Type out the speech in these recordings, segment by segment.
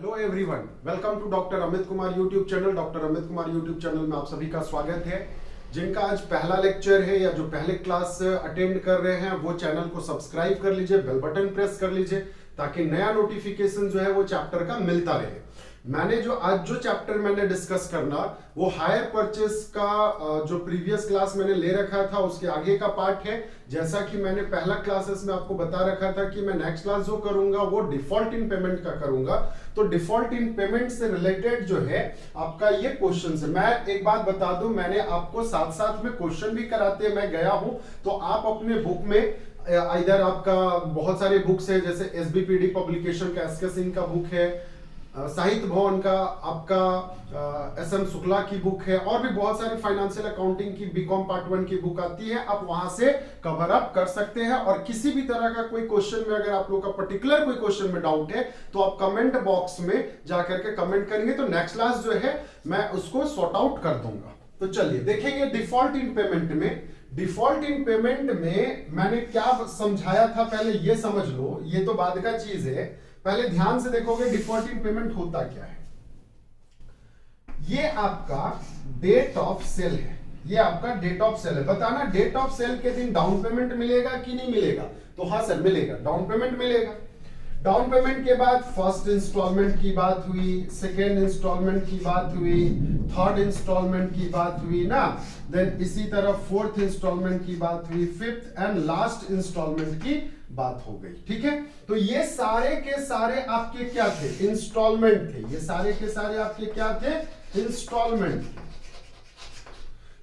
Hello everyone, welcome to doctor Amit Kumar YouTube channel. Doctor Amit Kumar YouTube channel में आप सभी का स्वागत है। जिनका आज पहला लेक्चर है या जो पहले क्लास अटेंड कर रहे हैं वो चैनल को सब्सक्राइब कर लीजिए, बेल बटन प्रेस कर लीजिए ताकि नया नोटिफिकेशन जो है वो चैप्टर का मिलता रहे। मैंने जो चैप्टर मैंने डिस्कस करना वो हायर परचेस का जो प्रीवियस क्लास मैंने ले रखा था उसके आगे का पार्ट है। जैसा कि मैंने पहला क्लासेस में आपको बता रखा था कि मैं नेक्स्ट क्लास जो करूंगा वो डिफॉल्ट इन पेमेंट का करूंगा। तो डिफॉल्ट इन पेमेंट से रिलेटेड जो है आपका ये क्वेश्चन है। मैं एक बात बता दूं, मैंने आपको साथ साथ में क्वेश्चन भी कराते मैं गया हूं। तो आप अपने बुक में इधर आपका बहुत सारे बुक्स है, जैसे एसबीपीडी पब्लिकेशन का एसके सिंह का बुक है, साहित्य भवन का आपका एसएम शुक्ला की बुक है, और भी बहुत सारी फाइनेंशियल अकाउंटिंग की बीकॉम पार्ट 1 की बुक आती है। आप वहां से कवर अप कर सकते हैं। और किसी भी तरह का कोई क्वेश्चन में अगर आप लोग का पर्टिकुलर कोई क्वेश्चन में डाउट है तो आप कमेंट बॉक्स में जाकर के कमेंट करेंगे तो नेक्स्ट क्लास जो है मैं उसको सॉर्ट आउट कर दूंगा। तो चलिए देखेंगे डिफॉल्ट इन पेमेंट में। डिफॉल्ट इन पेमेंट में मैंने क्या समझाया था पहले ये समझ लो, ये तो बाद का चीज है। पहले ध्यान से देखोगे डिफॉल्ट इन पेमेंट होता क्या है। ये आपका डेट ऑफ सेल है, ये आपका डेट ऑफ सेल है। बताना डेट ऑफ सेल के दिन डाउन पेमेंट मिलेगा कि नहीं मिलेगा। तो हाँ सर मिलेगा, डाउन पेमेंट मिलेगा। डाउन पेमेंट के बाद फर्स्ट इंस्टॉलमेंट की बात हुई, सेकेंड इंस्टॉलमेंट की बात हुई, थर्ड इंस्टॉलमेंट की बात हुई ना, देन इसी तरह फोर्थ इंस्टॉलमेंट की बात हुई, फिफ्थ एंड लास्ट इंस्टॉलमेंट की बात हो गई। ठीक है, तो ये सारे के सारे आपके क्या थे, इंस्टॉलमेंट थे। ये सारे के सारे आपके क्या थे, इंस्टॉलमेंट थे,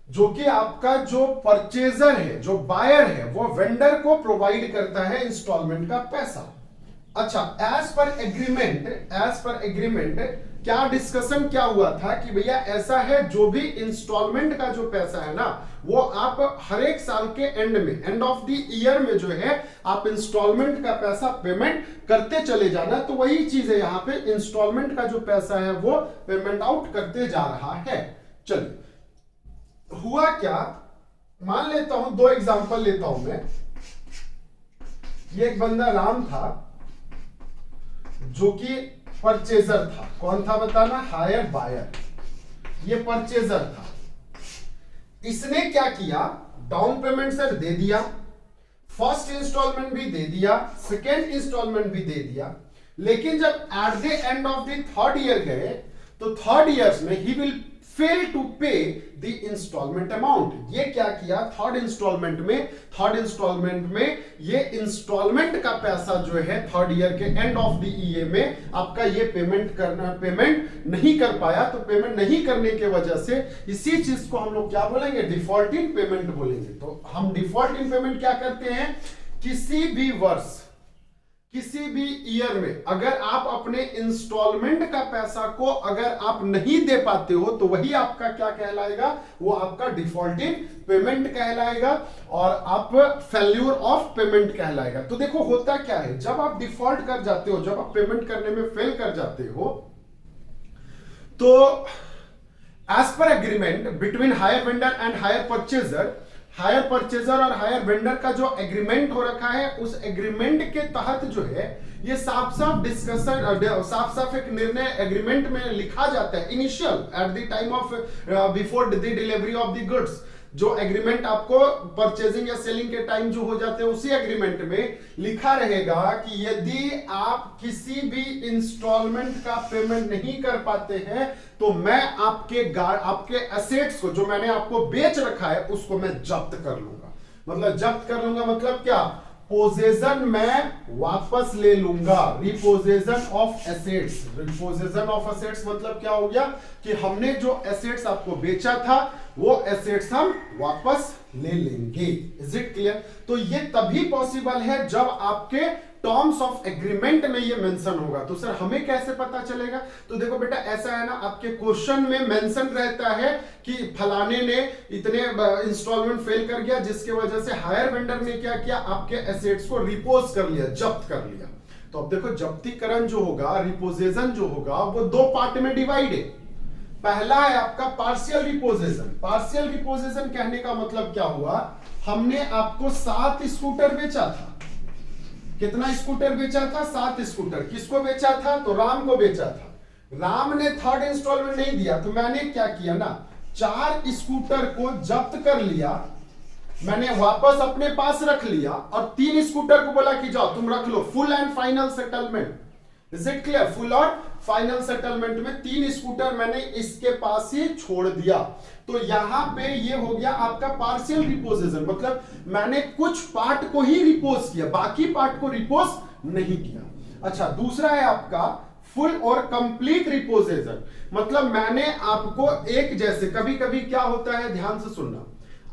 जो कि आपका जो परचेजर है, जो बायर है, वो वेंडर को प्रोवाइड करता है इंस्टॉलमेंट का पैसा। अच्छा, एज पर एग्रीमेंट क्या डिस्कशन क्या हुआ था कि भैया ऐसा है जो भी इंस्टॉलमेंट का जो पैसा है ना वो आप हर एक साल के एंड में, एंड ऑफ द ईयर में जो है आप इंस्टॉलमेंट का पैसा पेमेंट करते चले जाना। तो वही चीज है यहाँ पे, इंस्टॉलमेंट का जो पैसा है वो पेमेंट आउट करते जा रहा है। चलिए हुआ क्या, मान लेता हूं, दो एग्जांपल लेता हूं मैं। ये एक बंदा राम था जो कि परचेजर था। कौन था बताना, हायर बायर। ये परचेजर था। इसने क्या किया, डाउन पेमेंट सर दे दिया, फर्स्ट इंस्टॉलमेंट भी दे दिया, सेकेंड इंस्टॉलमेंट भी दे दिया। लेकिन जब at the end of the third year गए तो थर्ड ईयर में ही विल फेल टू पे द इंस्टॉलमेंट अमाउंट। ये क्या किया, थर्ड इंस्टॉलमेंट में ये इंस्टॉलमेंट का पैसा जो है थर्ड ईयर के एंड ऑफ द ईयर में आपका ये पेमेंट नहीं कर पाया। तो पेमेंट नहीं करने के वजह से इसी चीज को हम लोग क्या बोलेंगे, डिफॉल्ट इन पेमेंट बोलेंगे। तो हम डिफॉल्ट इन पेमेंट क्या करते हैं, किसी भी वर्ष, किसी भी ईयर में अगर आप अपने इंस्टॉलमेंट का पैसा को अगर आप नहीं दे पाते हो तो वही आपका क्या कहलाएगा, वो आपका डिफॉल्ट इन पेमेंट कहलाएगा और आप फेल्यूर ऑफ पेमेंट कहलाएगा। तो देखो होता क्या है, जब आप डिफॉल्ट कर जाते हो, जब आप पेमेंट करने में फेल कर जाते हो, तो as per agreement between hire vendor and hire purchaser और हायर वेंडर का जो एग्रीमेंट हो रखा है, उस एग्रीमेंट के तहत जो है ये साफ साफ एक निर्णय एग्रीमेंट में लिखा जाता है। Initial at the time of before the delivery of the goods, जो एग्रीमेंट आपको परचेजिंग या सेलिंग के टाइम जो हो जाते हैं उसी एग्रीमेंट में लिखा रहेगा कि यदि आप किसी भी इंस्टॉलमेंट का पेमेंट नहीं कर पाते हैं तो मैं आपके एसेट्स को, जो मैंने आपको बेच रखा है, उसको मैं जब्त कर लूंगा। मतलब जब्त कर लूंगा मतलब क्या, पोजेशन मैं वापस ले लूंगा। Repossession of assets, repossession of assets मतलब क्या हो गया कि हमने जो एसेट्स आपको बेचा था वो एसेट्स हम वापस ले लेंगे। Is it clear. तो ये तभी पॉसिबल है जब आपके टर्म्स ऑफ एग्रीमेंट में ये मेंशन होगा। तो सर हमें कैसे पता चलेगा, तो देखो बेटा ऐसा है ना, आपके क्वेश्चन में मेंशन रहता है कि फलाने ने इतने इंस्टॉलमेंट फेल कर गया जिसकी वजह से हायर वेंडर ने क्या किया, आपके एसेट्स को रिपोज कर लिया, जब्त कर लिया। तो अब देखो जब्तीकरण जो होगा, रिपोजेशन जो होगा, वो दो पार्ट में डिवाइड है। पहला है आपका पार्शियल रिपोजेशन। पार्शियल रिपोजेशन कहने का मतलब क्या हुआ, हमने आपको 7 स्कूटर बेचा था। कितना स्कूटर बेचा था, 7 स्कूटर। किसको बेचा था, तो राम को बेचा था। राम ने थर्ड इंस्टॉलमेंट नहीं दिया तो मैंने क्या किया ना, 4 स्कूटर को जब्त कर लिया, मैंने वापस अपने पास रख लिया और 3 स्कूटर को बोला कि जाओ तुम रख लो, full and final settlement. Is it clear? Full और फाइनल सेटलमेंट में 3 स्कूटर मैंने इसके पास ही छोड़ दिया। तो यहां पे ये हो गया आपका पार्शियल रिपोजिशन, मतलब मैंने कुछ पार्ट को ही रिपोज किया, बाकी पार्ट को रिपोज नहीं किया। अच्छा, दूसरा है आपका फुल और कंप्लीट रिपोजिशन, मतलब मैंने आपको एक जैसे, कभी कभी क्या होता है, ध्यान से सुनना,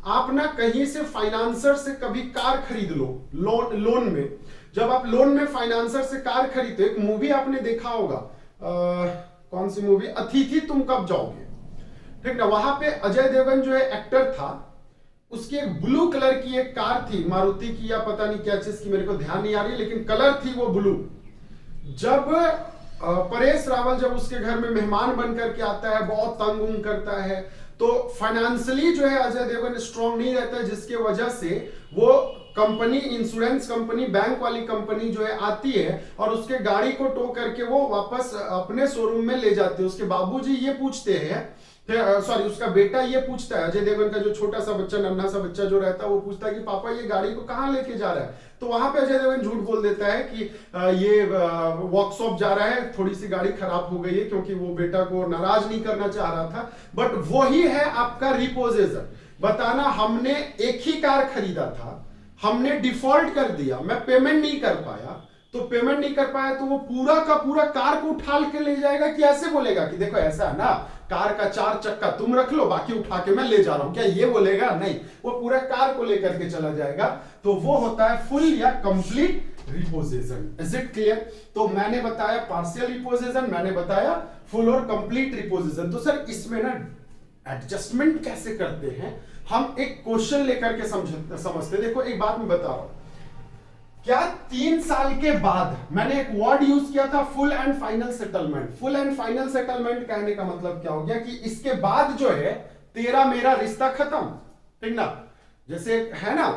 आप ना कहीं से फाइनेंसर से कभी कार खरीद लो, लोन में, जब आप लोन में फाइनेंसर से कार खरीदते, एक मूवी आपने देखा होगा, कौन सी मूवी, अतिथि तुम कब जाओगे, ठीक ना, वहां पे अजय देवगन जो है एक्टर था, उसकी एक ब्लू कलर की एक कार थी, मारुति की या पता नहीं क्या चीज की, मेरे को ध्यान नहीं आ रही, लेकिन कलर थी वो ब्लू। जब परेश रावल जब उसके घर में मेहमान बनकर के आता है, बहुत तंग उंग करता है, तो फाइनेंशियली जो है अजय देवगन स्ट्रांग नहीं रहता है, जिसके वजह से वो कंपनी, इंश्योरेंस कंपनी, बैंक वाली कंपनी जो है आती है और उसके गाड़ी को टो करके वो वापस अपने शोरूम में ले जाते हैं। उसके बाबूजी ये पूछते हैं, सॉरी उसका बेटा ये पूछता है, अजय देवगन का जो छोटा सा बच्चा, नन्हा सा बच्चा जो रहता है, वो पूछता है कि पापा ये गाड़ी को कहाँ लेके जा रहा है, तो वहां पे अजय देवगन झूठ बोल देता है कि ये वर्कशॉप जा रहा है, थोड़ी सी गाड़ी खराब हो गई है, क्योंकि वो बेटा को नाराज नहीं करना चाह रहा था। बट वही है आपका रिपोजिशन, बताना हमने एक ही कार खरीदा था, हमने डिफॉल्ट कर दिया, मैं पेमेंट नहीं कर पाया, तो पेमेंट नहीं कर पाया तो वो पूरा का पूरा कार को उठा के ले जाएगा, कि ऐसे बोलेगा कि देखो ऐसा है ना, कार का 4 चक्का तुम रख लो, बाकी उठा के मैं ले जा रहा हूं, क्या ये बोलेगा? नहीं, वो पूरा कार को लेकर के चला जाएगा। तो वो होता है फुल या complete reposition. Is it clear? तो मैंने बताया पार्शियल रिपोजिशन, मैंने बताया फुल और कंप्लीट रिपोजिशन। तो सर इसमें ना एडजस्टमेंट कैसे करते हैं, हम एक क्वेश्चन लेकर के समझते। देखो एक बात मैं बता रहा हूं, क्या 3 साल के बाद, मैंने एक वर्ड यूज किया था full and final settlement. Full and final settlement कहने का मतलब क्या हो गया कि इसके बाद जो है तेरा मेरा रिश्ता खत्म, ठीक ना। जैसे है ना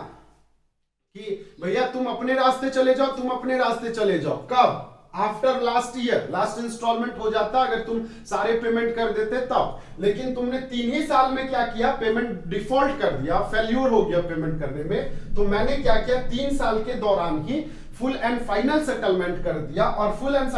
कि भैया तुम अपने रास्ते चले जाओ, तुम अपने रास्ते चले जाओ, कब? After last year, last instalment हो जाता अगर तुम सारे पेमेंट कर देते तब, लेकिन तुमने 3 ही साल में क्या किया, पेमेंट डिफॉल्ट कर दिया, फेल्यूर हो गया पेमेंट करने में। तो मैंने क्या किया, 3 साल के दौरान ही फुल एंड फाइनल सेटलमेंट कर दिया, और फुल एंड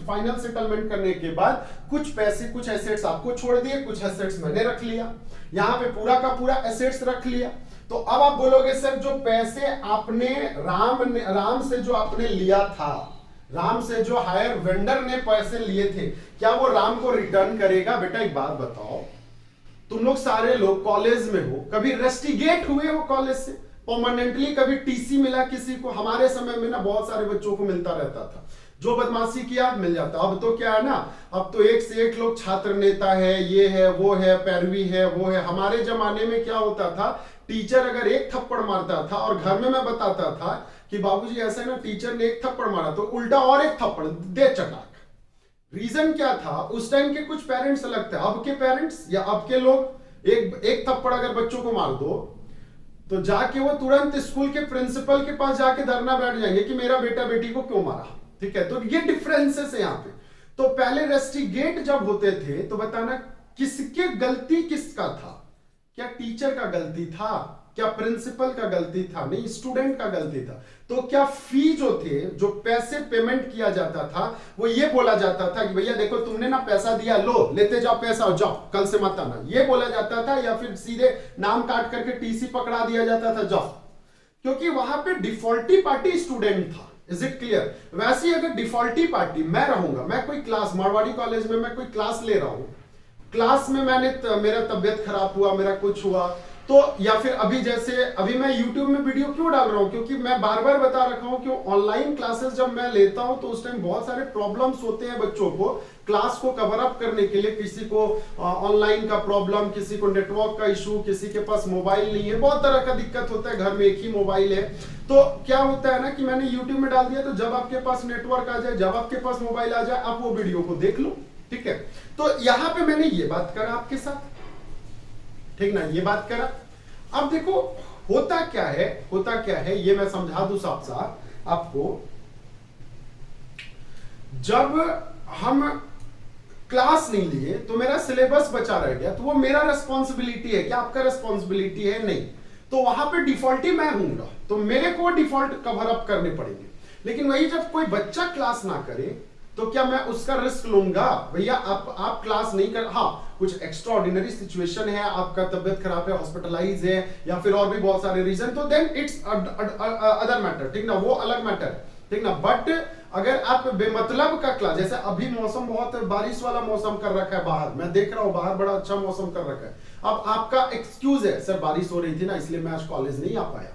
फाइनल सेटलमेंट करने के बाद कुछ पैसे, कुछ एसेट्स आपको छोड़ दिए, कुछ एसेट्स मैंने रख लिया, यहां पे पूरा का पूरा एसेट्स रख लिया। तो अब आप बोलोगे सर जो पैसे आपने राम से जो आपने लिया था, राम से जो हायर वेंडर ने पैसे लिए थे, क्या वो राम को रिटर्न करेगा? बेटा एक बात बताओ, तुम लोग सारे लोग कॉलेज में हो, कभी रेस्टिगेट हुए हो कॉलेज से परमानेंटली, कभी टीसी मिला किसी को? हमारे समय में ना बहुत सारे बच्चों को मिलता रहता था, जो बदमाशी किया मिल जाता। अब तो क्या है ना, अब तो एक से एक लोग छात्र नेता है, ये है, वो है, पैरवी है, वो है। हमारे जमाने में क्या होता था, टीचर अगर एक थप्पड़ मारता था और घर में मैं बताता था कि बाबूजी ऐसा ना, टीचर ने एक थप्पड़ मारा, तो उल्टा और एक थप्पड़ दे चटाक। रीजन क्या था, उस टाइम के कुछ पेरेंट्स अलग थे, अब के पेरेंट्स या अब के लोग एक थप्पड़ अगर बच्चों को मार दो तो जाके वो तुरंत स्कूल के प्रिंसिपल के पास जाके धरना बैठ जाएंगे कि मेरा बेटा बेटी को क्यों मारा, ठीक है। तो ये डिफरेंसेस है यहाँ पे। तो पहले रेस्टिगेट जब होते थे तो बताना किसके गलती किसका था, क्या टीचर का गलती था, क्या प्रिंसिपल का गलती था? नहीं, स्टूडेंट का गलती था। तो क्या फी जो थे, जो पैसे पेमेंट किया जाता था, वो ये बोला जाता था कि भैया देखो तुमने ना पैसा दिया, लो लेते जाओ पैसा और जाओ, कल से मत आना, ये बोला जाता था? या फिर सीधे नाम काट करके टीसी पकड़ा दिया जाता था, जाओ? क्योंकि वहां पे डिफॉल्टी पार्टी स्टूडेंट था। Is it clear? वैसे ही अगर डिफॉल्टी पार्टी मैं रहूंगा, मैं कोई क्लास, मारवाड़ी कॉलेज में मैं कोई क्लास ले रहा हूं, क्लास में मेरा तबियत खराब हुआ, मेरा कुछ हुआ, तो या फिर अभी जैसे अभी मैं YouTube में वीडियो क्यों डाल रहा हूं, क्योंकि मैं बार बार बता रखा हूं कि ऑनलाइन क्लासेस जब मैं लेता हूं तो उस टाइम बहुत सारे प्रॉब्लम्स होते हैं बच्चों को क्लास को कवर अप करने के लिए। किसी को ऑनलाइन का प्रॉब्लम, किसी को नेटवर्क का इशू, किसी के पास मोबाइल नहीं है, बहुत तरह का दिक्कत होता है, घर में एक ही मोबाइल है। तो क्या होता है ना कि मैंने YouTube में डाल दिया, तो जब आपके पास नेटवर्क आ जाए, जब आपके पास मोबाइल आ जाए, आप वो वीडियो को देख लो, ठीक है। तो यहां पे मैंने ये बात करा आपके साथ, ठीक ना, ये बात करा। अब देखो होता क्या है ये मैं समझा दूं साफ साफ आपको। जब हम क्लास नहीं लिए तो मेरा सिलेबस बचा रह गया, तो वो मेरा रेस्पॉन्सिबिलिटी है, क्या आपका रेस्पॉन्सिबिलिटी है? नहीं। तो वहां पे डिफॉल्ट ही मैं हूंगा, तो मेरे को डिफॉल्ट कवर अप करने पड़ेंगे। लेकिन वही जब कोई बच्चा क्लास ना करे तो क्या मैं उसका रिस्क लूंगा? भैया आप क्लास नहीं कर, हाँ कुछ एक्स्ट्रा ऑर्डिनरी सिचुएशन है, आपका तबियत खराब है, हॉस्पिटलाइज है, या फिर और भी बहुत सारे रीजन, तो देन इट्स अदर मैटर, ठीक ना, वो अलग मैटर, ठीक ना। बट अगर आप बेमतलब का क्लास, जैसे अभी मौसम बहुत बारिश वाला मौसम कर रखा है बाहर, मैं देख रहा हूं बाहर बड़ा अच्छा मौसम कर रखा है, अब आपका एक्सक्यूज है, सर बारिश हो रही थी ना इसलिए मैं आज कॉलेज नहीं आ पाया,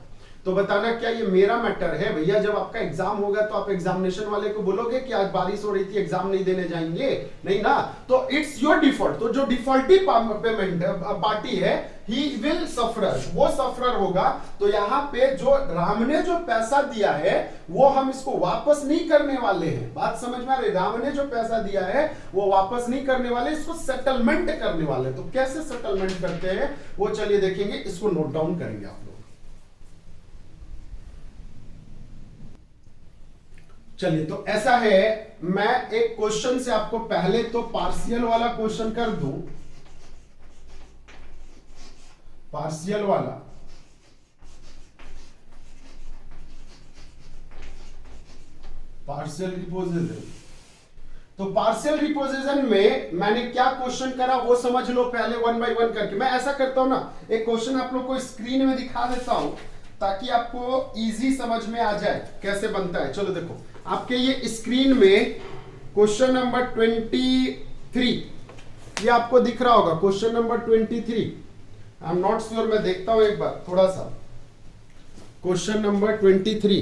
तो बताना क्या ये मेरा मैटर है? भैया जब आपका एग्जाम होगा तो आप एग्जामिनेशन वाले को बोलोगे कि आज बारिश हो रही थी एग्जाम नहीं देने जाएंगे? नहीं ना। तो इट्स योर डिफॉल्ट, तो जो डिफॉल्टी पेमेंट पार्टी है ही विल सफरर, वो सफरर होगा। तो यहाँ पे जो राम ने जो पैसा दिया है वो हम इसको वापस नहीं करने वाले हैं, बात समझ में आ रही? राम ने जो पैसा दिया है वो वापस नहीं करने वाले, इसको सेटलमेंट करने वाले। तो कैसे सेटलमेंट करते हैं वो चलिए देखेंगे, इसको नोट डाउन करेंगे आप लोग। चलिए तो ऐसा है, मैं एक क्वेश्चन से आपको पहले तो पार्शियल वाला क्वेश्चन कर दूं, पार्शियल वाला, पार्शियल रिपोजिशन। तो पार्शियल रिपोजिशन में मैंने क्या क्वेश्चन करा वो समझ लो पहले, वन बाय वन करके। मैं ऐसा करता हूं ना, एक क्वेश्चन आप लोग को स्क्रीन में दिखा देता हूं ताकि आपको इजी समझ में आ जाए कैसे बनता है। चलो देखो, आपके ये स्क्रीन में क्वेश्चन नंबर 23 ये आपको दिख रहा होगा, question number 23। I am not sure, मैं देखता हूं एक बार थोड़ा सा। क्वेश्चन नंबर 23,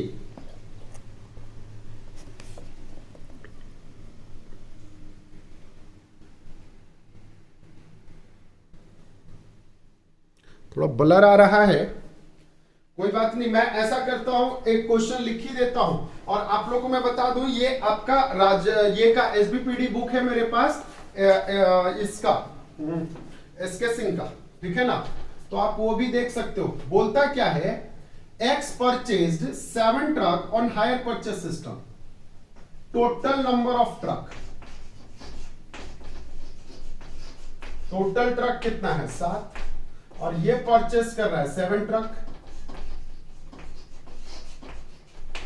थोड़ा ब्लर आ रहा है, कोई बात नहीं, मैं ऐसा करता हूं एक क्वेश्चन लिख ही देता हूं। और आप लोगों को मैं बता दूं, ये आपका ये का एसबीपीडी बुक है मेरे पास, इसका एसके सिंह का, ठीक है ना, तो आप वो भी देख सकते हो। बोलता क्या है, x purchased 7 truck on hire purchase system, total number of truck, total truck कितना है 7, और ये परचेज कर रहा है 7 ट्रक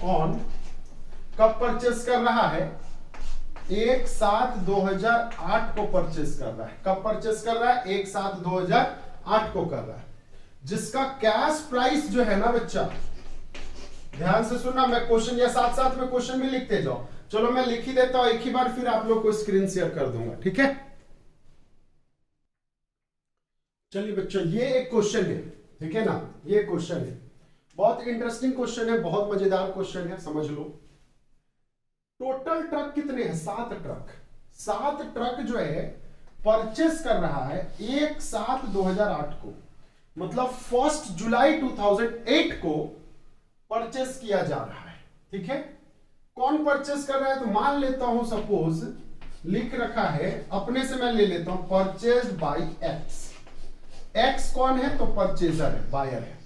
ऑन, कब परचेस कर रहा है? 1/7/2008 को परचेस कर रहा है। कब परचेस कर रहा है? 1/7/2008 को कर रहा है, जिसका कैश प्राइस जो है ना बच्चा, ध्यान से सुनना, मैं क्वेश्चन या साथ साथ में क्वेश्चन भी लिखते जाओ। चलो मैं लिख ही देता हूं एक ही बार, फिर आप लोग को स्क्रीन शेयर कर दूंगा, ठीक है। चलिए बच्चों, ये एक क्वेश्चन है, ठीक है ना, ये क्वेश्चन है, बहुत इंटरेस्टिंग क्वेश्चन है, बहुत मजेदार क्वेश्चन है, समझ लो। टोटल ट्रक कितने हैं? 7 ट्रक। 7 ट्रक जो है परचेस कर रहा है 1/7/2008 को, मतलब 1 जुलाई 2008 को परचेस किया जा रहा है, ठीक है। कौन परचेस कर रहा है? तो मान लेता हूं, सपोज लिख रखा है, अपने से मैं ले लेता हूं, परचेज बाय एक्स। एक्स कौन है? तो परचेजर है, बायर है।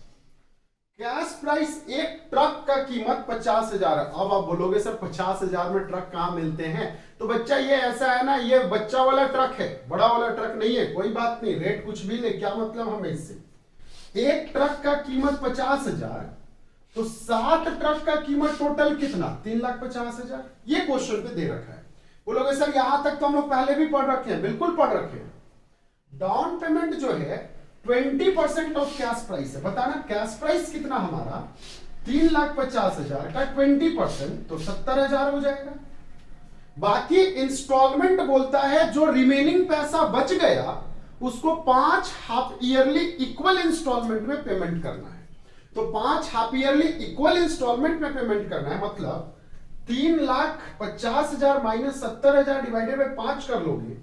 कैश प्राइस एक ट्रक का कीमत 50,000 है। अब आप बोलोगे सर 50,000 में ट्रक कहां मिलते हैं? तो बच्चा ये ऐसा है ना, ये बच्चा वाला ट्रक है, बड़ा वाला ट्रक नहीं है, कोई बात नहीं, रेट कुछ भी ले, क्या मतलब हमें इससे। एक ट्रक का कीमत 50,000, तो 7 ट्रक का कीमत टोटल कितना? 3,50,000। ये क्वेश्चन पे दे रखा है। बोलोगे सर यहां तक तो हम लोग पहले भी पढ़ रखे हैं, बिल्कुल पढ़ रखे हैं। डाउन पेमेंट जो है 20% ऑफ कैश प्राइस है। बताना कैश प्राइस कितना हमारा? 3,50,000 का 20% तो 70,000 हो जाएगा। बाकी इंस्टॉलमेंट बोलता है जो रिमेनिंग पैसा बच गया उसको 5 हाफ ईयरली इक्वल इंस्टॉलमेंट में पेमेंट करना है। तो 5 हाफ ईयरली इक्वल इंस्टॉलमेंट में पेमेंट करना है, मतलब 3,50,000 माइनस 70,000 डिवाइडेड बाय 5 कर लोगे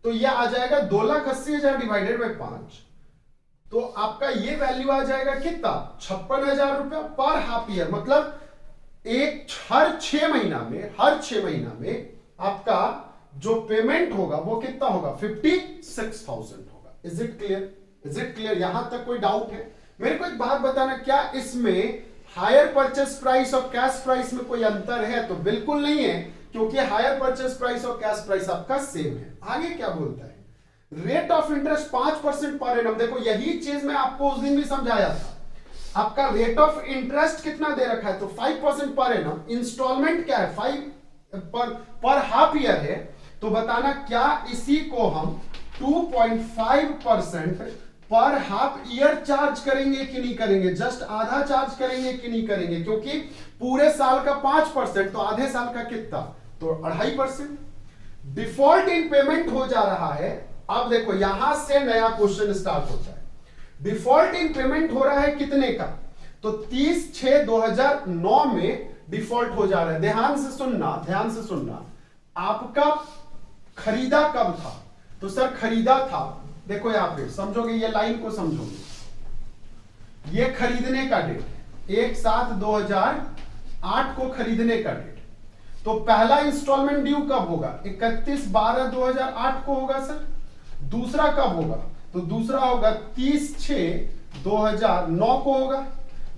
तो यह आ जाएगा 2,80,000 डिवाइडेड बाय 5। तो आपका ये वैल्यू आ जाएगा कितना? 56,000 रुपया पर हाफ ईयर, मतलब हर 6 महीना में आपका जो पेमेंट होगा वो कितना होगा? 56,000 होगा। Is it clear? Is it clear? यहां तक कोई डाउट है? मेरे को एक बात बताना, क्या इसमें हायर परचेस प्राइस और कैश प्राइस में कोई अंतर है? तो बिल्कुल नहीं है, क्योंकि हायर परचेस प्राइस और कैश प्राइस आपका सेम है। आगे क्या बोलता है, rate of interest 5% per annum. देखो यही चीज मैं आपको उस दिन भी समझाया था। आपका रेट ऑफ इंटरेस्ट कितना दे रखा है, तो 5% पर एनम। इंस्टॉलमेंट क्या है, 5 पर हाफ ईयर है, तो बताना क्या इसी को हम 2.5% पर हाफ ईयर चार्ज करेंगे कि नहीं करेंगे, जस्ट आधा चार्ज करेंगे कि नहीं करेंगे, क्योंकि पूरे साल का 5% तो आधे साल का कितना, तो 2.5%। डिफॉल्ट इन पेमेंट हो जा रहा है। अब देखो यहां से नया क्वेश्चन स्टार्ट होता है। डिफॉल्ट इन पेमेंट हो रहा है कितने का, तो 30/6/2009 में डिफॉल्ट हो जा रहा है। ध्यान से सुनना, ध्यान से सुनना। आपका खरीदा कब था, तो सर खरीदा था, देखो यहां पे समझोगे, ये लाइन को समझोगे, ये खरीदने का डेट 1/7/2008 को खरीदने का डेट। तो पहला इंस्टॉलमेंट ड्यू कब होगा, 31/12/2008 को होगा सर। दूसरा कब होगा, तो दूसरा होगा 30/6/2009 को होगा।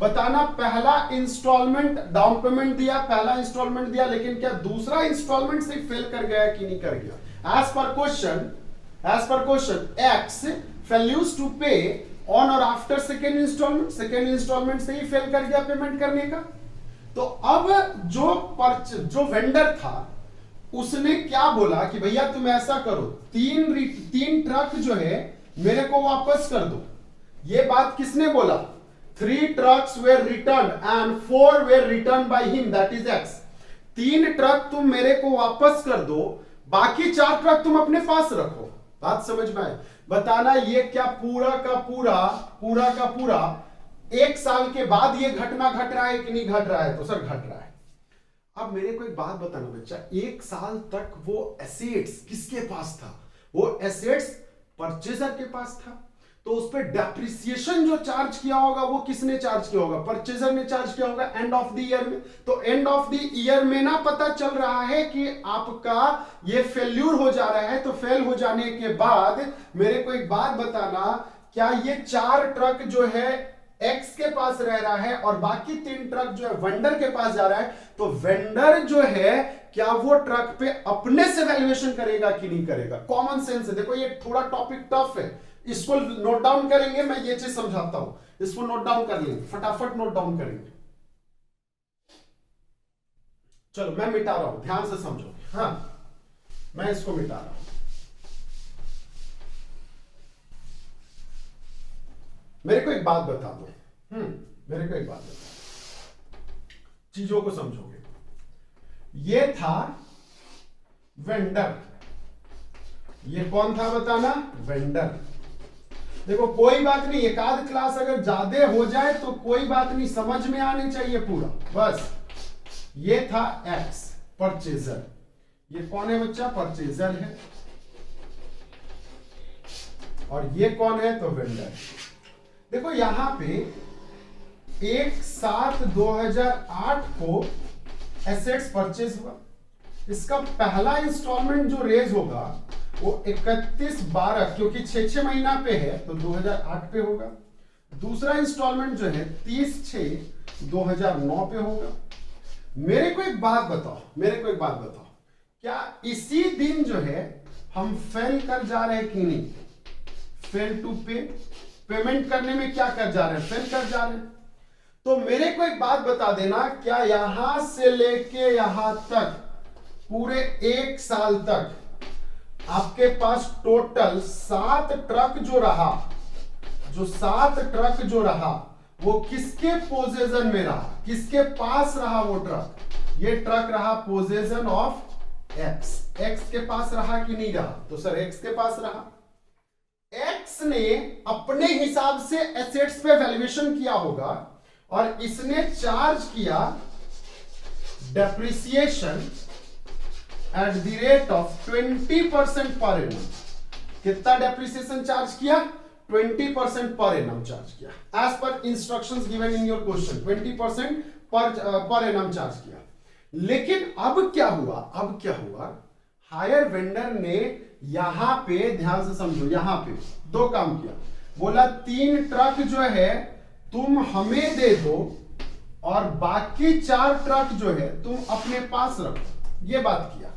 बताना पहला इंस्टॉलमेंट डाउन पेमेंट दिया, पहला इंस्टॉलमेंट दिया, लेकिन क्या दूसरा इंस्टॉलमेंट से फेल कर गया कि नहीं कर गया। As per question X fails to pay on और आफ्टर सेकेंड इंस्टॉलमेंट से ही फेल कर गया पेमेंट करने का। तो अब जो वेंडर था उसने क्या बोला कि भैया तुम ऐसा करो, तीन ट्रक जो है मेरे को वापस कर दो। ये बात किसने बोला, 3 trucks were returned and 4 were returned by him, that is X। 3 truck तुम मेरे को वापस कर दो, बाकी 4 ट्रक तुम अपने पास रखो। बात समझ में आई। बताना ये क्या पूरा का पूरा 1 साल के बाद ये घटना घट रहा है कि नहीं घट रहा है, तो सर घट रहा है। अब मेरे को एक बात बताना बच्चा, 1 साल तक वो एसेट्स किसके पास था, वो एसेट्स परचेजर के पास था। तो उस पर डेप्रिसिएशन जो चार्ज किया होगा वो किसने चार्ज किया होगा, परचेजर ने चार्ज किया होगा एंड ऑफ द ईयर में। तो एंड ऑफ द ईयर में ना पता चल रहा है कि आपका ये फेल्यूर हो जा रहा है। तो फेल हो जाने के बाद मेरे को एक बात बताना, क्या ये 4 ट्रक जो है एक्स के पास रह रहा है और बाकी 3 ट्रक जो है वेंडर के पास जा रहा है, तो वेंडर जो है क्या वो ट्रक पे अपने से वैल्यूएशन करेगा कि नहीं करेगा। कॉमन सेंस है। देखो ये थोड़ा टॉपिक टफ है, इसको नोट डाउन करेंगे, मैं ये चीज समझाता हूं, इसको नोट डाउन कर लेंगे, फटाफट नोट डाउन करेंगे। चलो मैं मिटा रहा हूं, ध्यान से समझो। हाँ मैं इसको मिटा रहा हूं। मेरे को एक बात बता दो, मेरे को एक बात बता, चीजों को समझोगे। ये था वेंडर, ये कौन था बताना, वेंडर। देखो कोई बात नहीं, एक आध क्लास अगर ज्यादा हो जाए तो कोई बात नहीं, समझ में आनी चाहिए पूरा, बस। ये था एक्स परचेजर, ये कौन है बच्चा, परचेजर है, और ये कौन है, तो वेंडर। देखो यहां पे 1/7/2008 को एसेट्स परचेज हुआ। इसका पहला इंस्टॉलमेंट जो रेज होगा वो 31/12, क्योंकि 6 महीना पे है तो 2008 पे होगा। दूसरा इंस्टॉलमेंट जो है 30/6/2009 पे होगा। मेरे को एक बात बताओ, क्या इसी दिन जो है हम फेल कर जा रहे हैं कि नहीं, फेल टू पे, पेमेंट करने में क्या कर जा रहे हैं, फेल कर जा रहे हैं। तो मेरे को एक बात बता देना, क्या यहां से लेके यहां तक पूरे 1 साल तक आपके पास टोटल 7 ट्रक जो रहा, जो 7 ट्रक जो रहा वो किसके पोजेशन में रहा, किसके पास रहा वो ट्रक, ये ट्रक रहा पोजेशन ऑफ एक्स। एक्स के पास रहा कि नहीं रहा, तो सर एक्स के पास रहा। एक्स ने अपने हिसाब से एसेट्स पे वैल्यूएशन किया होगा और इसने चार्ज किया depreciation at the rate of 20% per annum. कितना डेप्रिसिएशन चार्ज किया, 20% पर एनम चार्ज किया, as per instructions given in your question, 20% per annum charge किया। लेकिन अब क्या हुआ, हायर वेंडर ने यहां पे, ध्यान से समझो, यहां पे 2 काम किया। बोला 3 ट्रक जो है तुम हमें दे दो और बाकी 4 ट्रक जो है तुम अपने पास रखो। ये बात किया।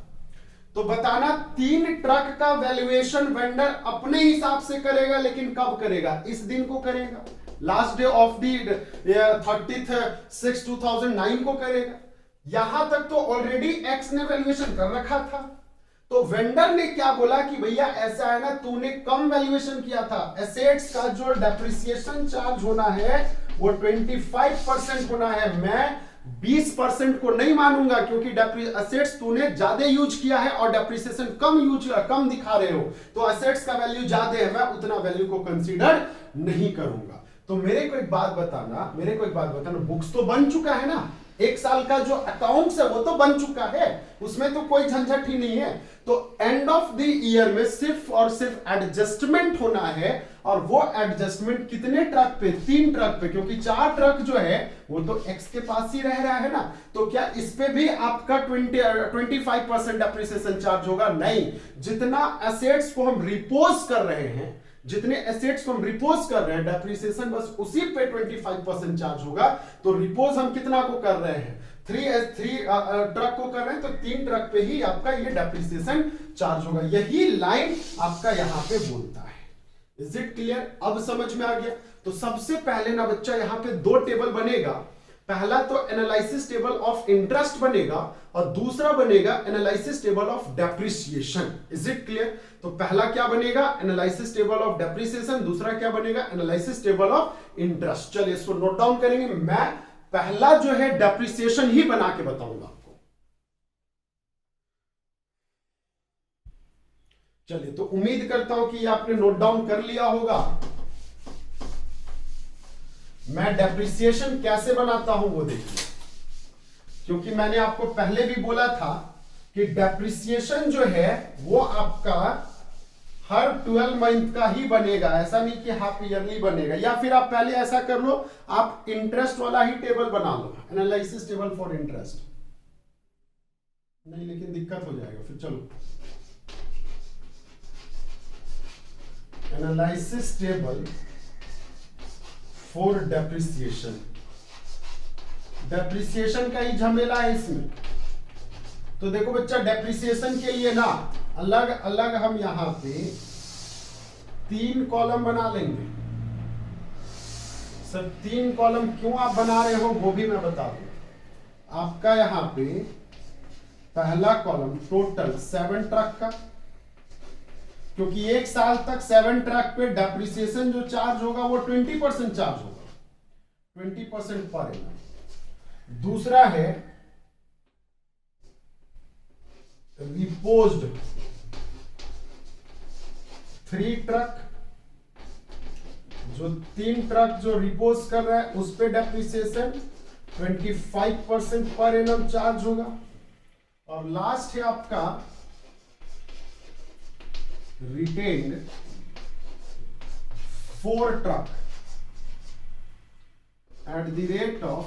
तो बताना 3 ट्रक का वैल्यूएशन वेंडर अपने हिसाब से करेगा, लेकिन कब करेगा? इस दिन को करेगा, लास्ट डे ऑफ द 30/6/2009 को करेगा। यहां तक तो ऑलरेडी एक्स ने वैल्यूएशन कर रखा था। तो वेंडर ने क्या बोला कि भैया ऐसा है ना, तूने कम वैल्यूएशन किया था, एसेट्स का जो डेप्रिसिएशन चार्ज होना है वो 25% होना है, मैं 20% को नहीं मानूंगा, क्योंकि एसेट्स तूने ज्यादा यूज किया है और डेप्रिसिएशन कम दिखा रहे हो, तो एसेट्स का वैल्यू ज्यादा है, मैं उतना वैल्यू को कंसीडर नहीं करूंगा। तो मेरे को एक बात बताना, बुक्स तो बन चुका है ना, 1 साल का जो अकाउंट्स है वो तो बन चुका है, उसमें तो कोई झंझट ही नहीं है। तो एंड ऑफ द ईयर में सिर्फ और सिर्फ एडजस्टमेंट होना है, और वो एडजस्टमेंट कितने ट्रक पे? 3 ट्रक पे, क्योंकि 4 ट्रक जो है वो तो एक्स के पास ही रह रहा है ना। तो क्या इस पे भी आपका 25% डेप्रिसिएशन चार्ज होगा? नहीं, जितना एसेट्स को हम रिपोज कर रहे हैं, डेप्रिसिएशन बस उसी पे 25% चार्ज होगा। तो रिपोज हम कितना को कर रहे हैं? 3 ट्रक को कर रहे हैं, तो 3 ट्रक पे ही आपका ये डेप्रिसिएशन चार्ज होगा। यही लाइन आपका यहां पे बोलता है। Is it clear? अब समझ में आ गया? तो सबसे पहले ना बच्चा यहां पे 2 टेबल बनेगा। पहला तो एनालिसिस टेबल ऑफ इंटरेस्ट बनेगा, और दूसरा बनेगा analysis table of depreciation. Is it clear? तो पहला क्या बनेगा? एनालिसिस टेबल ऑफ डेप्रिसिएशन, दूसरा क्या बनेगा? Analysis table of interest. चलिए इसको नोट डाउन करेंगे। मैं पहला जो है डेप्रिसिएशन ही बना के बताऊंगा आपको। चलिए, तो उम्मीद करता हूं कि आपने नोट डाउन कर लिया होगा। मैं डेप्रिसिएशन कैसे बनाता हूं वो देखिए, क्योंकि मैंने आपको पहले भी बोला था कि डेप्रिसिएशन जो है वो आपका हर 12 मंथ का ही बनेगा, ऐसा नहीं कि हाफ ईयरली बनेगा। या फिर आप पहले ऐसा कर लो, आप इंटरेस्ट वाला ही टेबल बना लो, एनालिसिस टेबल फॉर इंटरेस्ट। नहीं, लेकिन दिक्कत हो जाएगा फिर। चलो, analysis table for depreciation. Depreciation का ही झमेला है इसमें। तो देखो बच्चा, डेप्रिसिएशन के लिए ना अलग अलग हम यहां पे 3 कॉलम बना लेंगे। सर 3 कॉलम क्यों आप बना रहे हो वो भी मैं बता दूं। आपका यहां पे पहला कॉलम टोटल 7 ट्रक का, क्योंकि 1 साल तक 7 ट्रक पे डेप्रिसिएशन जो चार्ज होगा वो 20% चार्ज होगा, 20% पर एनम। दूसरा है रिपोज्ड 3 ट्रक, जो 3 ट्रक जो रिपोज कर रहा है उस पे डेप्रिसिएशन 25% पर एनम चार्ज होगा। और लास्ट है आपका retained 4 truck at the rate of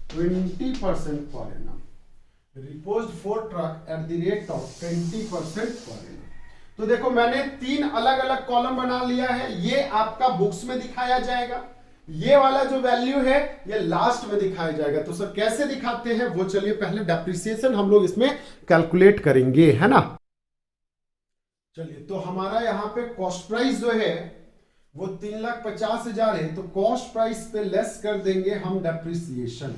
20% per annum. Reposed 4 truck at the rate of 20% per annum. तो देखो, मैंने 3 अलग अलग कॉलम बना लिया है। ये आपका बुक्स में दिखाया जाएगा, ये वाला जो वैल्यू है ये लास्ट में दिखाया जाएगा। तो सर कैसे दिखाते हैं वो, चलिए पहले डेप्रिसिएशन हम लोग इसमें कैलकुलेट करेंगे, है ना। चलिए, तो हमारा यहाँ पे कॉस्ट प्राइस जो है वो 3,50,000 है, तो कॉस्ट प्राइस पे लेस कर देंगे हम डेप्रिसिएशन।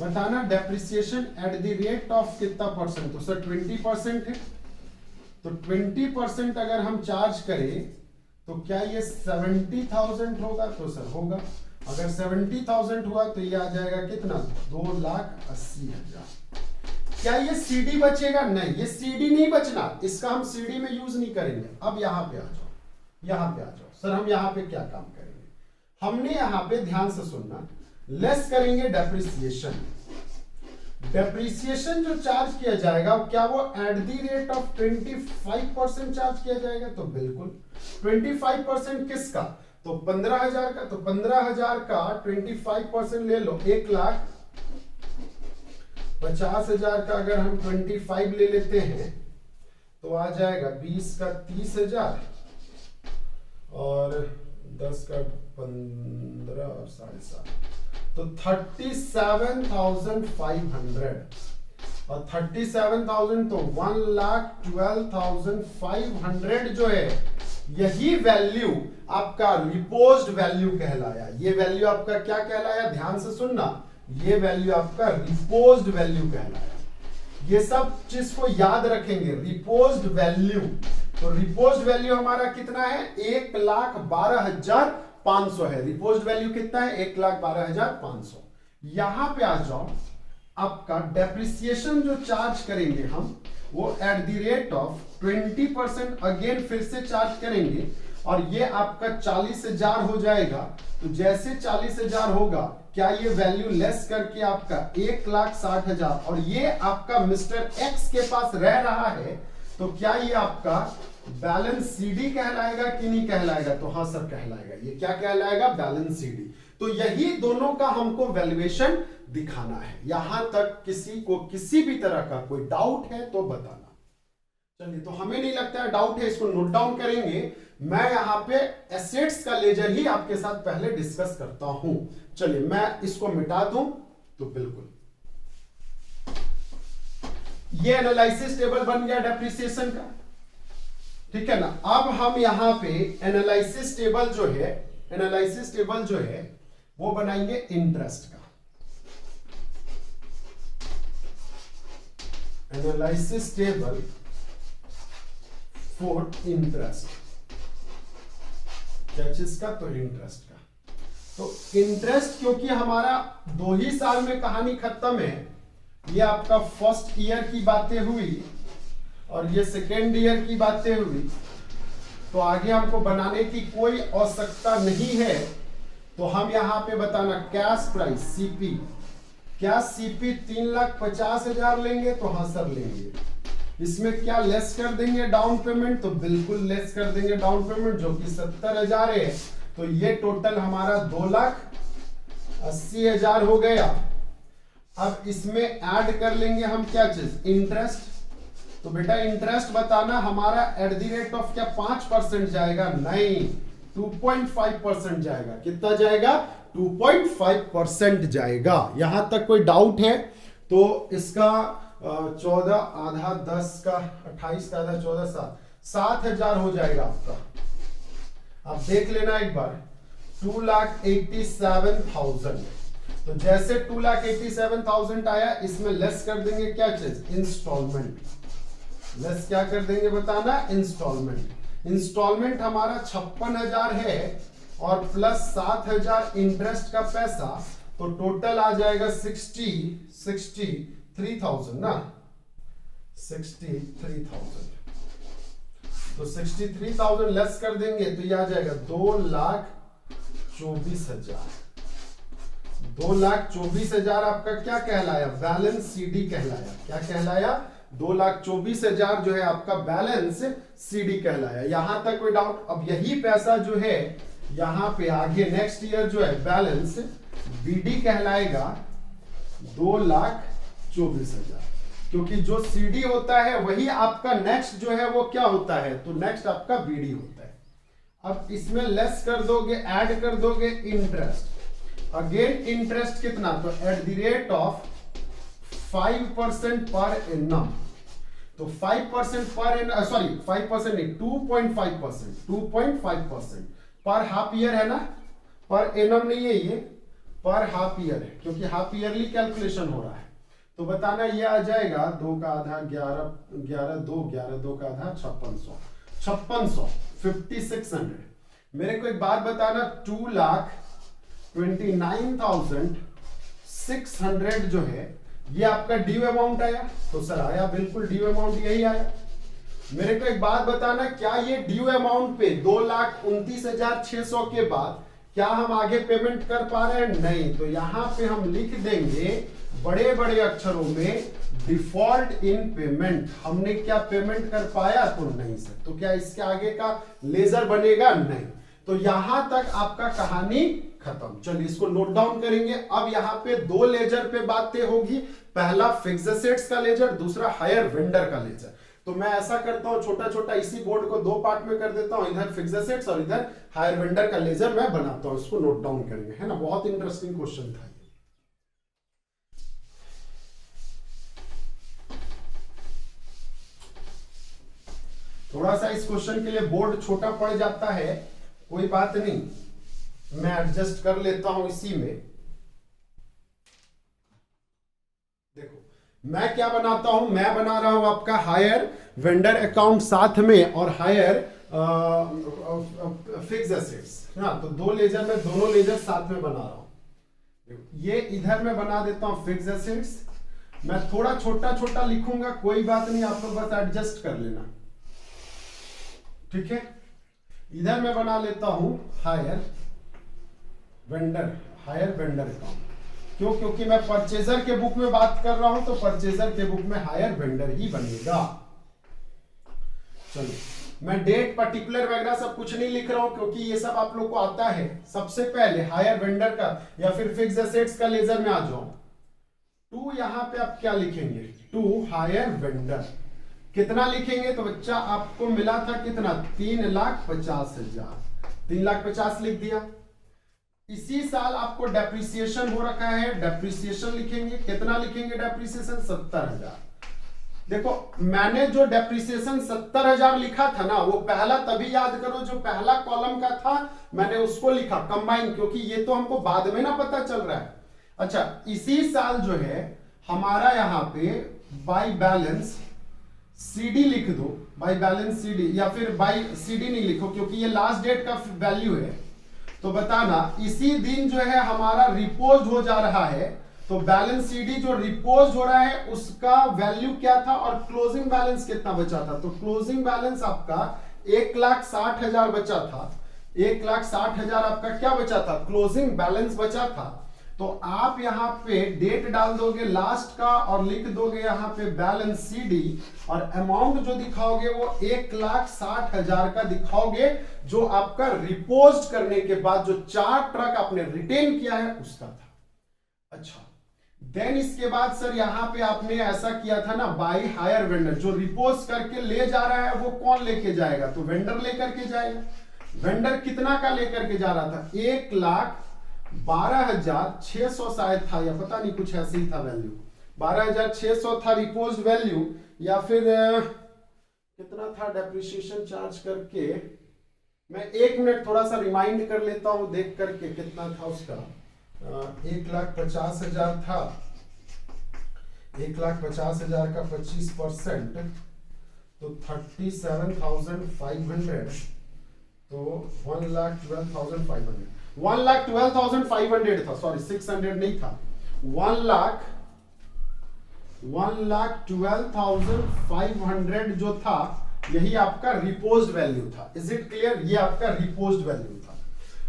बताना depreciation at the rate of कितना परसेंट? तो सर 20% है। तो 20% अगर हम चार्ज करें तो क्या ये 70,000 होगा? तो सर होगा। अगर 70,000 हुआ तो ये आ जाएगा कितना? 2,80,000। क्या ये सीडी बचेगा? नहीं, ये सीडी नहीं बचना, इसका हम सीडी में यूज नहीं करेंगे। अब यहां पे आ जाओ, यहां पे आ जाओ। सर हम यहां पे क्या काम करेंगे? हमने यहां पे ध्यान से सुनना, लेस करेंगे डेप्रिसिएशन। डेप्रिसिएशन जो चार्ज किया जाएगा क्या वो eight the rate of 25% charge किया जाएगा? तो बिल्कुल। 25% किसका? तो 15,000 का। तो 15,000 का 25% ले लो, 1,50,000 का अगर हम 25 ले लेते हैं तो आ जाएगा 20 का 30,000 और 10 का 15 और 7.5, तो 37,500। और 37,000 तो 1,12,500 जो है, यही वैल्यू आपका रिपोज्ड वैल्यू कहलाया। ये वैल्यू आपका क्या कहलाया, ध्यान से सुनना, ये वैल्यू आपका रिपोज्ड वैल्यू कहलाया। ये सब चीज को याद रखेंगे, रिपोज्ड वैल्यू। तो रिपोज्ड वैल्यू हमारा कितना है, 1,12,500 है। रिपोज्ड वैल्यू कितना है, 1,12,500। यहां पे आ जाओ, आपका डेप्रिसिएशन जो चार्ज करेंगे हम, वो eight the rate of 20% again फिर से चार्ज करेंगे, और ये आपका 40,000 हो जाएगा। तो जैसे 40,000 होगा, क्या ये वैल्यू लेस करके आपका 1,60,000, और ये आपका मिस्टर एक्स के पास रह रहा है, तो क्या ये आपका बैलेंस सीडी कहलाएगा कि नहीं कहलाएगा? तो हाँ सर कहलाएगा। ये क्या कहलाएगा, बैलेंस सीडी। तो यही दोनों का हमको वैल्यूएशन दिखाना है। यहां तक किसी को किसी भी तरह का कोई डाउट है तो बताना। चलिए, तो हमें नहीं लगता है डाउट है, इसको नोट डाउन करेंगे। मैं यहां पे एसेट्स का लेजर ही आपके साथ पहले डिस्कस करता हूं। चलिए, मैं इसको मिटा दूं तो बिल्कुल ये एनालिसिस टेबल बन गया डेप्रिसिएशन का, ठीक है ना। अब हम यहां पे एनालिसिस टेबल जो है वो बनाएंगे इंटरेस्ट का। एनालिसिस टेबल फॉर इंटरेस्ट, क्या चीज का, तो इंटरेस्ट का। तो इंटरेस्ट क्योंकि हमारा 2 ही साल में कहानी खत्म है, ये आपका फर्स्ट ईयर की बातें हुई और ये सेकेंड ईयर की बातें हुई, तो आगे हमको बनाने की कोई आवश्यकता नहीं है। तो हम यहां पे बताना कैश प्राइस सीपी, क्या सीपी 3,50,000 लेंगे? तो हाँ सर लेंगे। इसमें क्या लेस कर देंगे डाउन पेमेंट? तो बिल्कुल लेस कर देंगे डाउन पेमेंट, जो कि 70,000 है। तो ये टोटल हमारा 2,80,000 हो गया। अब इसमें ऐड कर लेंगे हम क्या चीज, इंटरेस्ट। तो बेटा इंटरेस्ट बताना हमारा एट द रेट ऑफ क्या 5% जाएगा? नहीं, 2.5% जाएगा। कितना जाएगा? 2.5% जाएगा। यहां तक कोई डाउट है तो इसका 14 आधा 10 का 28 का आधा 14 7,000 हो जाएगा आपका। आप देख लेना एक बार, 2,87,000। तो जैसे 2,87,000 आया, इसमें लेस कर देंगे क्या चीज, इंस्टॉलमेंट। लेस क्या कर देंगे बताना, इंस्टॉलमेंट। इंस्टॉलमेंट हमारा 56,000 है और प्लस 7,000 इंटरेस्ट का पैसा, तो टोटल आ जाएगा 63,000 ना, 63,000। तो 63,000 लेस कर देंगे तो ये आ जाएगा 2,24,000। 2,24,000 आपका क्या कहलाया, बैलेंस सीडी कहलाया। क्या कहलाया? 2,24,000 जो है आपका बैलेंस सीडी कहलाया। यहां तक कोई डाउट? अब यही पैसा जो है यहां पे आगे नेक्स्ट ईयर जो है बैलेंस बीडी कहलाएगा 2,24,000, क्योंकि जो सीडी होता है वही आपका नेक्स्ट जो है वो क्या होता है, तो नेक्स्ट आपका बीडी होता है। अब इसमें लेस कर दोगे, ऐड कर दोगे इंटरेस्ट। अगेन इंटरेस्ट कितना, तो eight the rate of 5% per annum. तो 5% पर एनम, सॉरी 5% नहीं, 2.5% पर हाफ ईयर है ना, पर एनम नहीं है ये, पर हाफ ईयर है, क्योंकि हाफ ईयरली कैलकुलेशन हो रहा है। तो बताना ये आ जाएगा 2 का आधा 11 2 का आधा 5600 5600। मेरे को एक बात बताना, 2,29,600 जो है ये आपका ड्यू अमाउंट आया? तो सर आया, बिल्कुल ड्यू अमाउंट यही आया। मेरे को एक बात बताना, क्या ये ड्यू अमाउंट पे 2,29,600 के बाद क्या हम आगे पेमेंट कर पा रहे हैं? नहीं। तो यहां पे हम लिख देंगे बड़े बड़े अक्षरों में डिफॉल्ट इन पेमेंट। हमने क्या पेमेंट कर पाया? तो नहीं सर। तो क्या इसके आगे का लेजर बनेगा? नहीं। तो यहां तक आपका कहानी खत्म। चलिए इसको नोट डाउन करेंगे। अब यहां पे 2 लेजर पे बातें होगी, पहला फिक्स्ड एसेट्स का लेजर, दूसरा हायर वेंडर का लेजर। तो मैं ऐसा करता हूं, छोटा छोटा इसी बोर्ड को 2 पार्ट में कर देता हूं, इधर फिक्स्ड एसेट्स और इधर हायर वेंडर का लेजर मैं बनाता हूं। इसको नोट डाउन करेंगे, है ना। बहुत इंटरेस्टिंग क्वेश्चन था। थोड़ा सा इस क्वेश्चन के लिए बोर्ड छोटा पड़ जाता है, कोई बात नहीं, मैं एडजस्ट कर लेता हूं इसी में। देखो मैं क्या बनाता हूं, मैं बना रहा हूं आपका हायर वेंडर अकाउंट साथ में और हायर फिक्स एसेट्स। हाँ, तो दो लेजर में दोनों लेजर साथ में बना रहा हूं। ये इधर मैं बना देता हूं फिक्स एसेट्स, मैं थोड़ा छोटा छोटा लिखूंगा, कोई बात नहीं, आप लोग बस एडजस्ट कर लेना, ठीक है। इधर मैं बना लेता हूं हायर वेंडर अकाउंट। क्यों? क्योंकि मैं परचेजर के बुक में बात कर रहा हूं, तो परचेजर के बुक में हायर वेंडर ही बनेगा। चलो, मैं डेट पर्टिकुलर वगैरह सब कुछ नहीं लिख रहा हूं, क्योंकि ये सब आप लोग को आता है। सबसे पहले हायर वेंडर का या फिर फिक्स एसेट्स का लेजर में आ जाओ। टू यहां पे आप क्या लिखेंगे, टू हायर वेंडर। कितना लिखेंगे? तो बच्चा आपको मिला था कितना, 3,50,000, 3,50,000 लिख दिया। इसी साल आपको डेप्रिसिएशन हो रखा है, डेप्रिसिएशन लिखेंगे। कितना लिखेंगे डेप्रिसिएशन? 70,000। देखो मैंने जो डेप्रिसिएशन 70,000 लिखा था ना, वो पहला तभी याद करो जो पहला कॉलम का था, मैंने उसको लिखा कंबाइन, क्योंकि ये तो हमको बाद में ना पता चल रहा है। अच्छा, इसी साल जो है हमारा यहाँ पे बाय बैलेंस सीडी लिख दो, बाय बैलेंस सीडी, या फिर बाय सीडी नहीं लिखो क्योंकि ये लास्ट डेट का वैल्यू है। तो बताना इसी दिन जो है हमारा रिपोज हो जा रहा है, तो बैलेंस सीडी जो रिपोज हो रहा है उसका वैल्यू क्या था और क्लोजिंग बैलेंस कितना बचा था। तो क्लोजिंग बैलेंस आपका 1,60,000 बचा था, 1,60,000 आपका क्या बचा था, क्लोजिंग बैलेंस बचा था। तो आप यहां पे डेट डाल दोगे लास्ट का और लिख दोगे यहां पे बैलेंस सीडी, और अमाउंट जो दिखाओगे वो 1,60,000 का दिखाओगे, जो आपका रिपोज करने के बाद जो 4 ट्रक आपने रिटेन किया है उसका था। अच्छा, देन इसके बाद सर यहां पे आपने ऐसा किया था ना, बाय हायर वेंडर, जो रिपोज करके ले जा रहा है वो कौन लेके जाएगा, तो वेंडर लेकर के जाएगा। वेंडर कितना का लेकर के जा रहा था, 1,12,600 शायद था, या पता नहीं कुछ ऐसे ही था वैल्यू, 12,600 था रिपोज वैल्यू, या फिर कितना था डेप्रिसिएशन चार्ज करके। मैं 1 मिनट थोड़ा सा रिमाइंड कर लेता हूं देख करके कितना था उसका। 1,50,000 था, 1,50,000 का 25%, तो 37,500, तो 1,12,500, 1,12,500 था, सॉरी 600 नहीं था, 1,12,500 जो था यही आपका रिपोज्ड वैल्यू था। Is it clear? ये आपका रिपोज्ड वैल्यू था।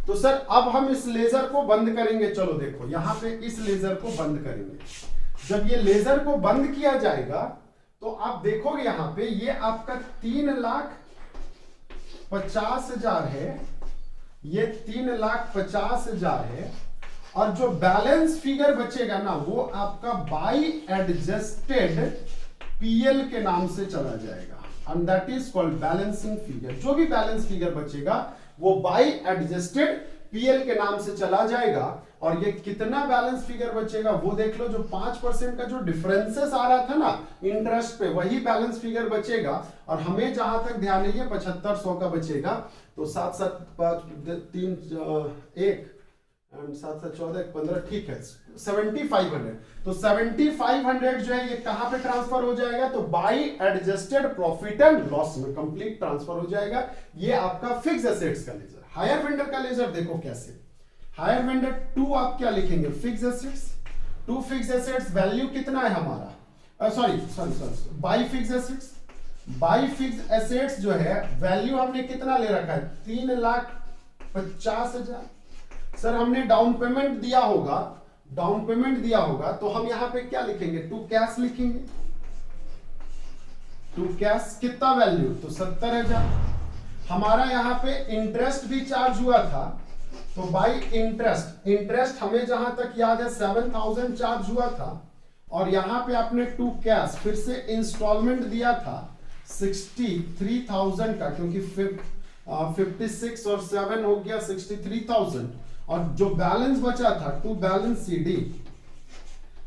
तो सर अब हम इस लेजर को बंद करेंगे। चलो देखो यहां पे इस लेजर को बंद करेंगे। जब ये लेजर को बंद किया जाएगा तो आप देखोगे यहां पे ये आपका 3,50,000 है, ये 3,50,000 है, और जो बैलेंस फिगर बचेगा ना वो आपका बाय एडजस्टेड पीएल के नाम से चला जाएगा, and that is called balancing figure. जो भी बैलेंस फिगर बचेगा वो बाय एडजस्टेड पीएल के नाम से चला जाएगा। और ये कितना बैलेंस फिगर बचेगा वो देख लो, जो 5% का जो डिफरेंसेस आ रहा था ना इंटरेस्ट पे, वही बैलेंस फिगर बचेगा। और हमें जहां तक ध्यान नहीं है 7,500 का बचेगा, तो 7 7 5 3 1 एंड 7 7 14 15, ठीक है 7,500। तो 7,500 जो है ये कहां पे ट्रांसफर हो जाएगा, तो by adjusted profit and loss में कंप्लीट ट्रांसफर हो जाएगा। ये आपका फिक्स एसेट्स का लेजर। हायर वेंडर का लेजर देखो कैसे, हायर वेंडर 2 आप क्या लिखेंगे, fix assets, 2 fix assets, value कितना है हमारा, sorry by fix assets, by fix assets जो है वैल्यू हमने कितना ले रखा है, 3,50,000। सर हमने डाउन पेमेंट दिया होगा, डाउन पेमेंट दिया होगा, तो हम यहां पे क्या लिखेंगे, टू कैश लिखेंगे। टू कैश कितना वैल्यू, तो 70,000। हमारा यहां पे इंटरेस्ट भी चार्ज हुआ था, तो बाय इंटरेस्ट, इंटरेस्ट हमें जहां तक याद है 7,000 चार्ज हुआ था, और यहां पे आपने टू कैश फिर से इंस्टॉलमेंट दिया था 63,000 का, क्योंकि 56 और 7 हो गया 63,000। और जो बैलेंस बचा था टू बैलेंस सीडी,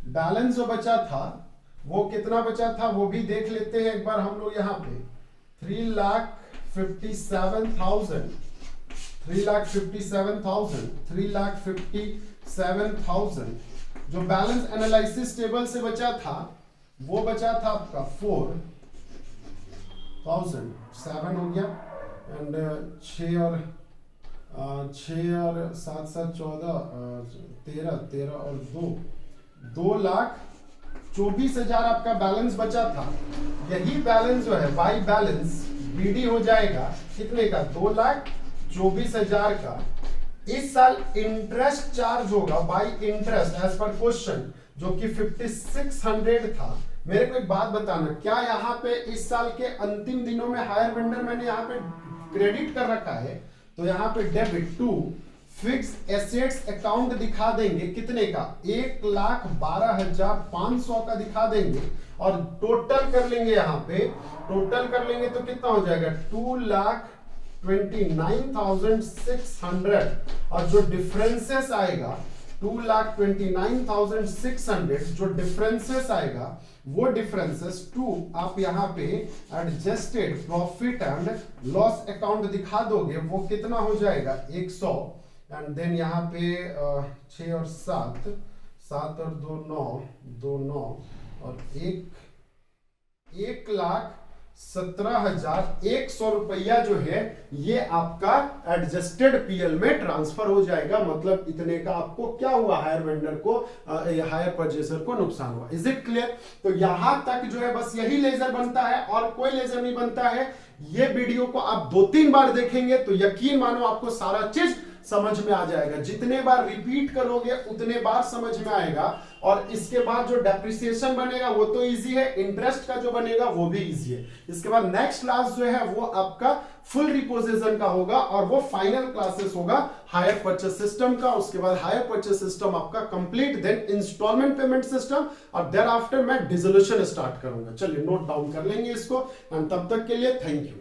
बैलेंस जो बचा था वो कितना बचा था वो भी देख लेते हैं एक बार हम लोग। यहाँ पे 3,57,000 जो बैलेंस एनालिसिस टेबल से बचा था वो बचा था आपका 4,000, 7 हो गया एंड 6 और 7 7 14 13 और 2,24,000 आपका बैलेंस बचा था। यही बैलेंस जो है वाई बैलेंस बीडी हो जाएगा कितने का, 2,24,000 का। इस साल इंटरेस्ट चार्ज होगा by interest as per question जो कि 5,600 था। मेरे को एक बात बताना, क्या यहाँ पे इस साल के अंतिम दिनों में हायर वेंडर मैंने यहाँ पे क्रेडिट कर रखा है, तो यहाँ पे debit to fix assets account दिखा देंगे कितने का, 1,12,500 का दिखा देंगे और टोटल कर लेंगे। यहाँ पे टोटल कर लेंगे तो कितना हो जाएगा, 2,29,600 और जो डिफरेंसेस आएगा 2,29,600 जो डिफरेंसेस आएगा वो डिफरेंसेस टू आप यहाँ पे adjusted profit and loss account दिखा दोगे, वो कितना हो जाएगा 100 एंड देन यहाँ पे 6 और 7 और 2 9 और 1,17,100 रुपया जो है ये आपका एडजस्टेड पीएल में ट्रांसफर हो जाएगा। मतलब इतने का आपको क्या हुआ, हायर वेंडर को हायर परचेसर को नुकसान हुआ। Is it clear? तो यहां तक जो है बस यही लेजर बनता है और कोई लेजर नहीं बनता है। ये वीडियो को आप 2-3 बार देखेंगे तो यकीन मानो आपको सारा चीज समझ में आ जाएगा। जितने बार रिपीट करोगे उतने बार समझ में आएगा। और इसके बाद जो डेप्रिसिएशन बनेगा वो तो इजी है, इंटरेस्ट का जो बनेगा वो भी इजी है। इसके बाद नेक्स्ट क्लास जो है वो आपका फुल रिपोजिशन का होगा और वो फाइनल क्लासेस होगा हायर परचेस सिस्टम का। उसके बाद हायर परचेस सिस्टम आपका complete, then instalment payment system और देयर आफ्टर मैं डिसोल्यूशन स्टार्ट करूंगा। चलिए नोट डाउन कर लेंगे इसको एंड तब तक के लिए थैंक यू।